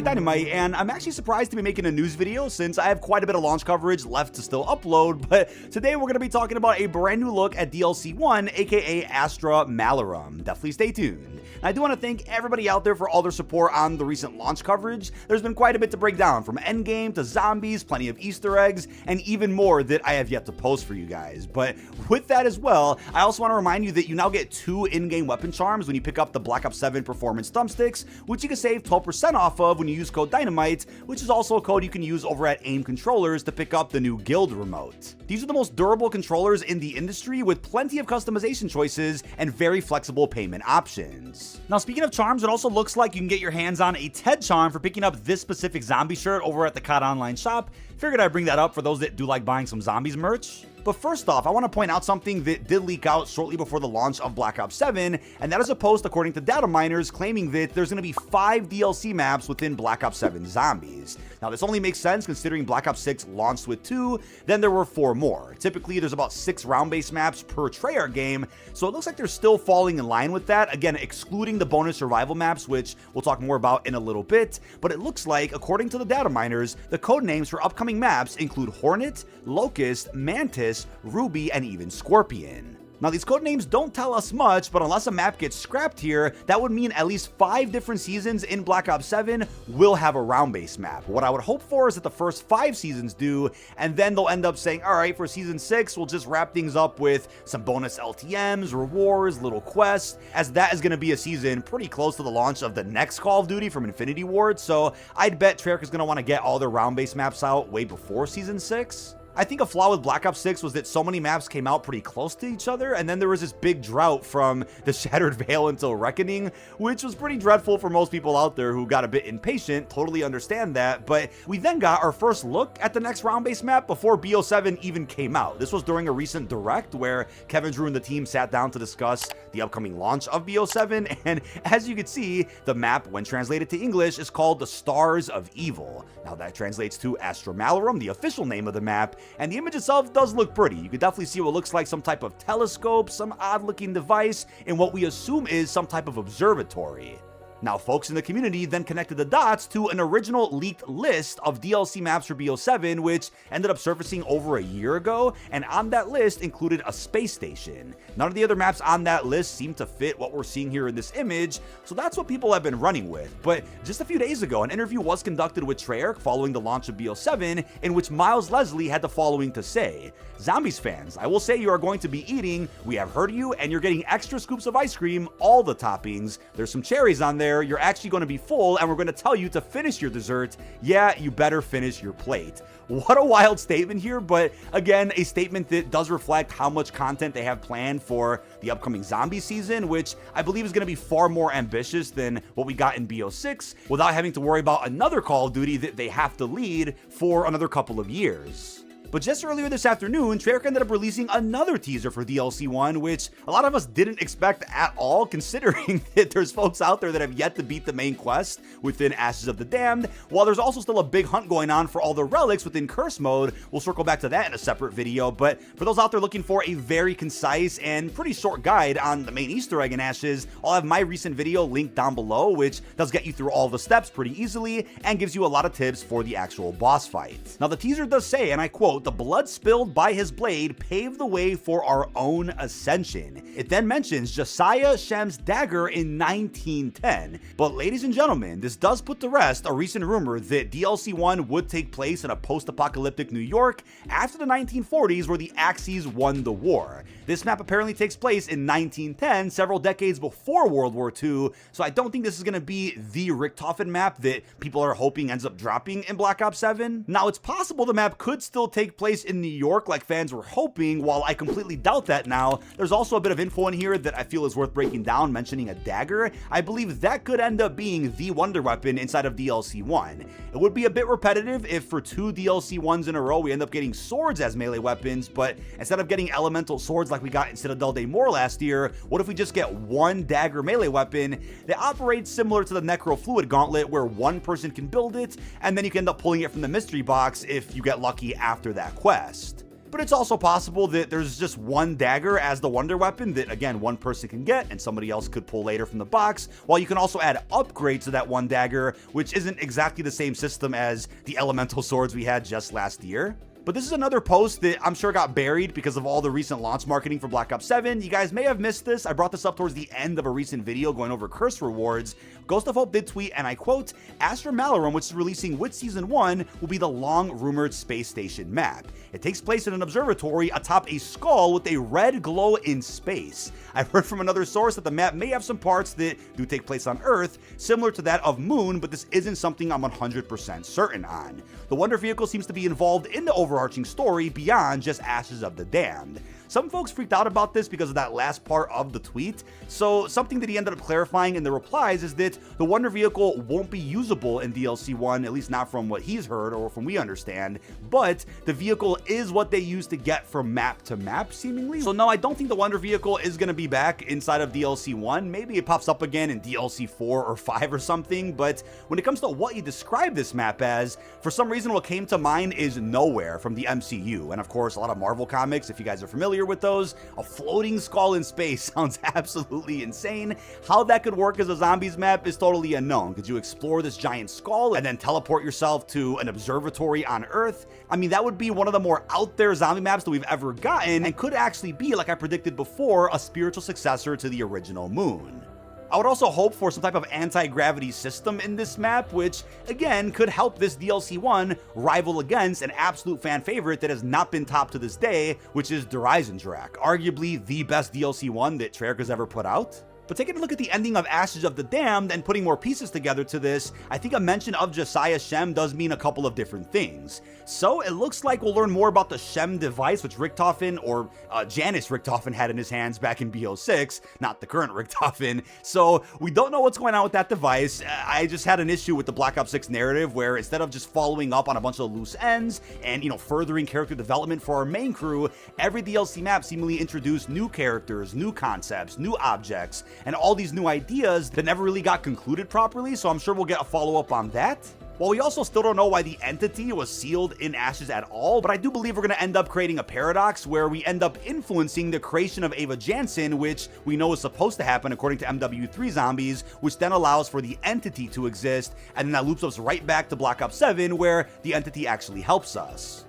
dkdynamite, and I'm actually surprised to be making a news video since I have quite a bit of launch coverage left to still upload, but today we're going to be talking about a brand new look at DLC 1, aka Astra Malorum. Definitely stay tuned. And I do want to thank everybody out there for all their support on the recent launch coverage. There's been quite a bit to break down, from endgame to zombies, plenty of Easter eggs, and even more that I have yet to post for you guys. But with that as well, I also want to remind you that you now get 2 in-game weapon charms when you pick up the Black Ops 7 Performance thumbsticks, which you can save 12% off of when you use code Dynamite, which is also a code you can use over at AIM Controllers to pick up the new Guild remote. These are the most durable controllers in the industry, with plenty of customization choices and very flexible payment options. Now, speaking of charms, it also looks like you can get your hands on a TED charm for picking up this specific zombie shirt over at the COD Online shop. Figured I'd bring that up for those that do like buying some zombies merch. But first off, I want to point out something that did leak out shortly before the launch of Black Ops 7, and that is a post according to data miners claiming that there's going to be 5 DLC maps within Black Ops 7 Zombies. Now, this only makes sense considering Black Ops 6 launched with 2, then there were 4 more. Typically, there's about 6 round-based maps per Treyarch game, so it looks like they're still falling in line with that, again, excluding the bonus survival maps, which we'll talk more about in a little bit. But it looks like, according to the data miners, the code names for upcoming maps include Hornet, Locust, Mantis, Ruby, and even Scorpion. Now, these codenames don't tell us much, but unless a map gets scrapped here, that would mean at least 5 different seasons in Black Ops 7 will have a round-based map. What I would hope for is that the first 5 seasons do, and then they'll end up saying, alright, for season 6, we'll just wrap things up with some bonus LTMs, rewards, little quests, as that is going to be a season pretty close to the launch of the next Call of Duty from Infinity Ward, so I'd bet Treyarch is going to want to get all their round-based maps out way before season 6. I think a flaw with Black Ops 6 was that so many maps came out pretty close to each other, and then there was this big drought from the Shattered Veil until Reckoning, which was pretty dreadful for most people out there who got a bit impatient. Totally understand that, but we then got our first look at the next round-based map before BO7 even came out. This was during a recent direct where Kevin Drew and the team sat down to discuss the upcoming launch of BO7, and as you can see, the map, when translated to English, is called the Stars of Evil. Now, that translates to Astra Malorum, the official name of the map, and the image itself does look pretty. You can definitely see what looks like some type of telescope, some odd looking device, and what we assume is some type of observatory. Now, folks in the community then connected the dots to an original leaked list of DLC maps for BO7, which ended up surfacing over a year ago, and on that list included a space station. None of the other maps on that list seem to fit what we're seeing here in this image, so that's what people have been running with. But just a few days ago, an interview was conducted with Treyarch following the launch of BO7, in which Miles Leslie had the following to say: "Zombies fans, I will say you are going to be eating, we have heard you, and you're getting extra scoops of ice cream, all the toppings. There's some cherries on there. You're actually going to be full, and we're going to tell you to finish your dessert. Yeah, you better finish your plate." What a wild statement here, but again, a statement that does reflect how much content they have planned for the upcoming zombie season, which I believe is going to be far more ambitious than what we got in BO6, without having to worry about another Call of Duty that they have to lead for another couple of years. But just earlier this afternoon, Treyarch ended up releasing another teaser for DLC 1, which a lot of us didn't expect at all, considering that there's folks out there that have yet to beat the main quest within Ashes of the Damned, while there's also still a big hunt going on for all the relics within Curse Mode. We'll circle back to that in a separate video, but for those out there looking for a very concise and pretty short guide on the main Easter egg in Ashes, I'll have my recent video linked down below, which does get you through all the steps pretty easily and gives you a lot of tips for the actual boss fight. Now, the teaser does say, and I quote, "The blood spilled by his blade paved the way for our own ascension." It then mentions Josiah Shem's dagger in 1910. But ladies and gentlemen, this does put to rest a recent rumor that DLC 1 would take place in a post-apocalyptic New York after the 1940s, where the Axis won the war. This map apparently takes place in 1910, several decades before World War II, so I don't think this is going to be the Richtofen map that people are hoping ends up dropping in Black Ops 7. Now, it's possible the map could still take place in New York like fans were hoping, while I completely doubt that now. There's also a bit of info in here that I feel is worth breaking down, mentioning a dagger. I believe that could end up being the wonder weapon inside of DLC 1. It would be a bit repetitive if for 2 DLC 1s in a row we end up getting swords as melee weapons, but instead of getting elemental swords like we got in Citadel Day More last year, what if we just get 1 dagger melee weapon that operates similar to the Necro Fluid Gauntlet, where 1 person can build it, and then you can end up pulling it from the mystery box if you get lucky after that quest. But it's also possible that there's just one dagger as the wonder weapon that, again, one person can get and somebody else could pull later from the box, while you can also add upgrades to that one dagger, which isn't exactly the same system as the elemental swords we had just last year. But this is another post that I'm sure got buried because of all the recent launch marketing for Black Ops 7. You guys may have missed this. I brought this up towards the end of a recent video going over curse rewards. Ghost of Hope did tweet, and I quote, "Astra Malorum, which is releasing with Season 1, will be the long-rumored space station map. It takes place in an observatory atop a skull with a red glow in space. I've heard from another source that the map may have some parts that do take place on Earth, similar to that of Moon, but this isn't something I'm 100% certain on. The Wonder Vehicle seems to be involved in the overarching story beyond just Ashes of the Damned." Some folks freaked out about this because of that last part of the tweet, so something that he ended up clarifying in the replies is that the Wonder Vehicle won't be usable in DLC 1, at least not from what he's heard or from we understand, but the vehicle is what they use to get from map to map, seemingly. So no, I don't think the Wonder Vehicle is going to be back inside of DLC 1. Maybe it pops up again in DLC 4 or 5 or something, but when it comes to what he described this map as, for some reason what came to mind is Nowhere from the MCU, and of course a lot of Marvel comics, if you guys are familiar with those. A floating skull in space sounds absolutely insane. How that could work as a zombies map is totally unknown. Could you explore this giant skull and then teleport yourself to an observatory on Earth? I mean, that would be one of the more out there zombie maps that we've ever gotten, and could actually be, like I predicted before, a spiritual successor to the original Moon. I would also hope for some type of anti-gravity system in this map, which, again, could help this DLC 1 rival against an absolute fan favorite that has not been topped to this day, which is Drak, arguably the best DLC 1 that Treyarch has ever put out. But taking a look at the ending of Ashes of the Damned and putting more pieces together to this, I think a mention of Josiah Shem does mean a couple of different things. So it looks like we'll learn more about the Shem device, which Richtofen, or Janice Richtofen, had in his hands back in BO6, not the current Richtofen. So we don't know what's going on with that device. I just had an issue with the Black Ops 6 narrative where instead of just following up on a bunch of loose ends and, furthering character development for our main crew, every DLC map seemingly introduced new characters, new concepts, new objects, and all these new ideas that never really got concluded properly, so I'm sure we'll get a follow-up on that. While we also still don't know why the entity was sealed in Ashes at all, but I do believe we're going to end up creating a paradox where we end up influencing the creation of Ava Jansen, which we know is supposed to happen according to MW3 zombies, which then allows for the entity to exist, and then that loops us right back to Black Ops 7 where the entity actually helps us.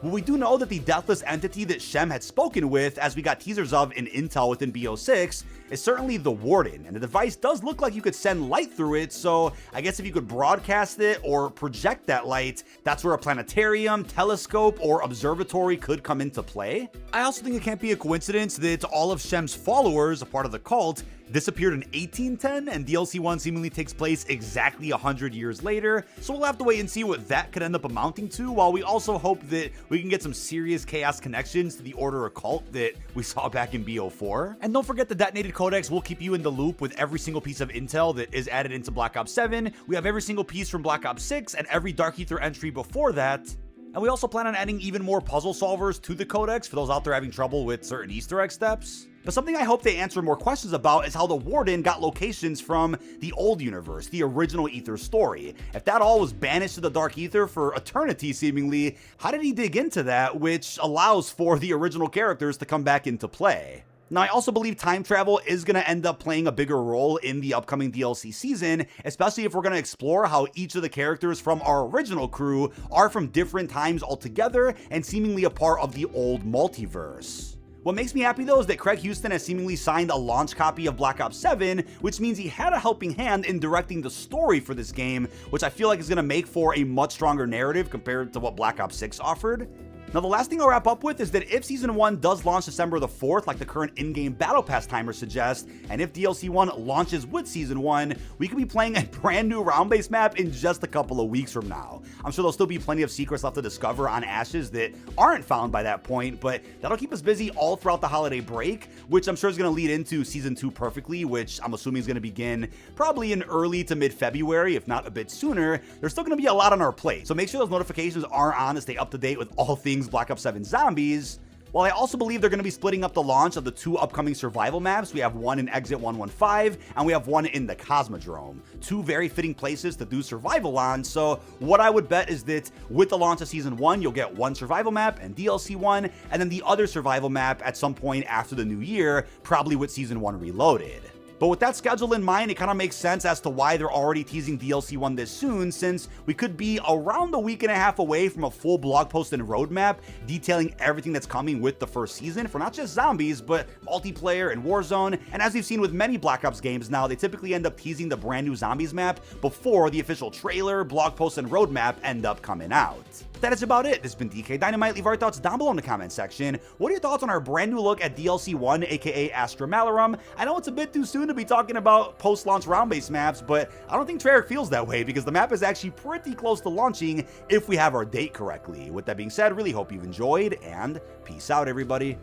Well, we do know that the deathless entity that Shem had spoken with, as we got teasers of in intel within BO6, is certainly the Warden, and the device does look like you could send light through it, so I guess if you could broadcast it or project that light, that's where a planetarium, telescope, or observatory could come into play. I also think it can't be a coincidence that all of Shem's followers, a part of the cult, disappeared in 1810, and DLC 1 seemingly takes place exactly 100 years later, so we'll have to wait and see what that could end up amounting to, while we also hope that we can get some serious chaos connections to the Order occult that we saw back in BO4. And don't forget the detonated codex will keep you in the loop with every single piece of intel that is added into Black Ops 7. We have every single piece from Black Ops 6 and every Dark Ether entry before that. And we also plan on adding even more puzzle solvers to the codex for those out there having trouble with certain Easter egg steps. But something I hope they answer more questions about is how the Warden got locations from the old universe, the original Ether story. If that all was banished to the Dark Ether for eternity seemingly, how did he dig into that, which allows for the original characters to come back into play? Now, I also believe time travel is going to end up playing a bigger role in the upcoming DLC season, especially if we're going to explore how each of the characters from our original crew are from different times altogether and seemingly a part of the old multiverse. What makes me happy though is that Craig Houston has seemingly signed a launch copy of Black Ops 7, which means he had a helping hand in directing the story for this game, which I feel like is going to make for a much stronger narrative compared to what Black Ops 6 offered. Now, the last thing I'll wrap up with is that if Season 1 does launch December the 4th, like the current in-game Battle Pass timer suggests, and if DLC 1 launches with Season 1, we could be playing a brand new round-based map in just a couple of weeks from now. I'm sure there'll still be plenty of secrets left to discover on Ashes that aren't found by that point, but that'll keep us busy all throughout the holiday break, which I'm sure is going to lead into Season 2 perfectly, which I'm assuming is going to begin probably in early to mid-February, if not a bit sooner. There's still going to be a lot on our plate, so make sure those notifications are on to stay up to date with all things Black Ops 7 Zombies. While I also believe they're going to be splitting up the launch of the 2 upcoming survival maps, we have one in Exit 115 and we have one in the Cosmodrome. 2 very fitting places to do survival on, so what I would bet is that with the launch of Season 1, you'll get 1 survival map and DLC 1, and then the other survival map at some point after the new year, probably with Season 1 Reloaded. But with that schedule in mind, it kind of makes sense as to why they're already teasing DLC 1 this soon, since we could be around a week and a half away from a full blog post and roadmap detailing everything that's coming with the first season for not just zombies, but multiplayer and Warzone. And as we've seen with many Black Ops games now, they typically end up teasing the brand new zombies map before the official trailer, blog post, and roadmap end up coming out. That is about it. This has been dkdynamite. Leave our thoughts down below in the comment section. What are your thoughts on our brand new look at DLC 1, aka Astra Malorum? I know it's a bit too soon to be talking about post-launch round-based maps, but I don't think Treyarch feels that way because the map is actually pretty close to launching if we have our date correctly. With that being said, really hope you've enjoyed, and peace out, everybody.